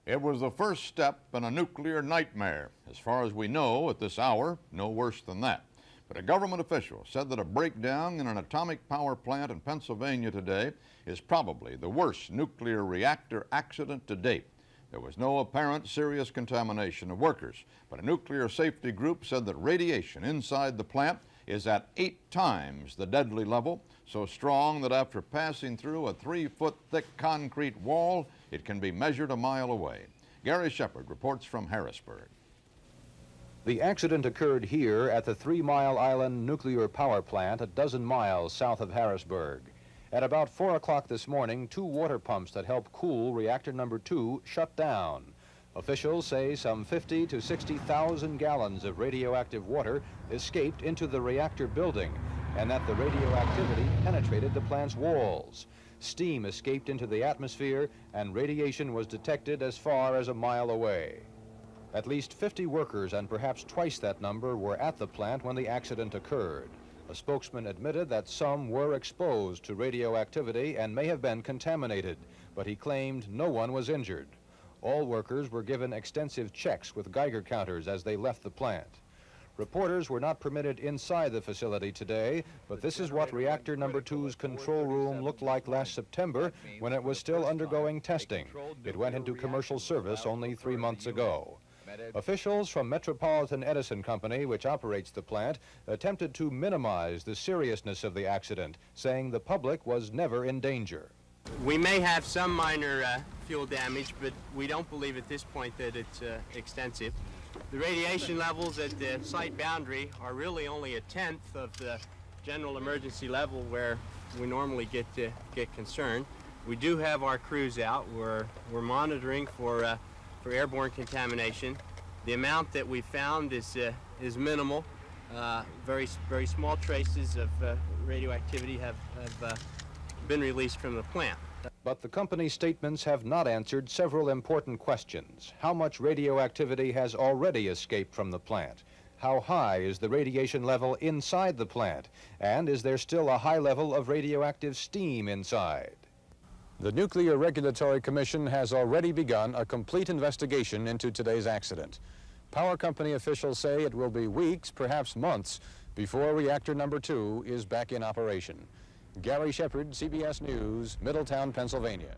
It was the first step in a nuclear nightmare. As far as we know at this hour, no worse than that. But a government official said that a breakdown in an atomic power plant in Pennsylvania today is probably the worst nuclear reactor accident to date. There was no apparent serious contamination of workers, but a nuclear safety group said that radiation inside the plant is at 8 times the deadly level, so strong that after passing through a 3-foot thick concrete wall, it can be measured a mile away. Gary Shepard reports from Harrisburg. The accident occurred here at the 3 Mile Island nuclear power plant a dozen miles south of Harrisburg. At about 4 o'clock this morning, 2 water pumps that help cool reactor number 2 shut down. Officials say some 50 to 60,000 gallons of radioactive water escaped into the reactor building and that the radioactivity penetrated the plant's walls. Steam escaped into the atmosphere and radiation was detected as far as a mile away. At least 50 workers and perhaps twice that number were at the plant when the accident occurred. A spokesman admitted that some were exposed to radioactivity and may have been contaminated, but he claimed no one was injured. All workers were given extensive checks with Geiger counters as they left the plant. Reporters were not permitted inside the facility today, but this is what reactor number 2's control room looked like last September when it was still undergoing testing. It went into commercial service only 3 months ago. Officials from Metropolitan Edison Company, which operates the plant, attempted to minimize the seriousness of the accident, saying the public was never in danger. We may have some minor fuel damage, but we don't believe at this point that it's extensive. The radiation levels at the site boundary are really only a tenth of the general emergency level where we normally get concerned. We do have our crews out. We're monitoring for airborne contamination. The amount that we found is minimal. Very small traces of radioactivity have been released from the plant. But the company's statements have not answered several important questions. How much radioactivity has already escaped from the plant? How high is the radiation level inside the plant? And is there still a high level of radioactive steam inside? The Nuclear Regulatory Commission has already begun a complete investigation into today's accident. Power company officials say it will be weeks, perhaps months, before reactor number 2 is back in operation. Gary Shepard, CBS News, Middletown, Pennsylvania.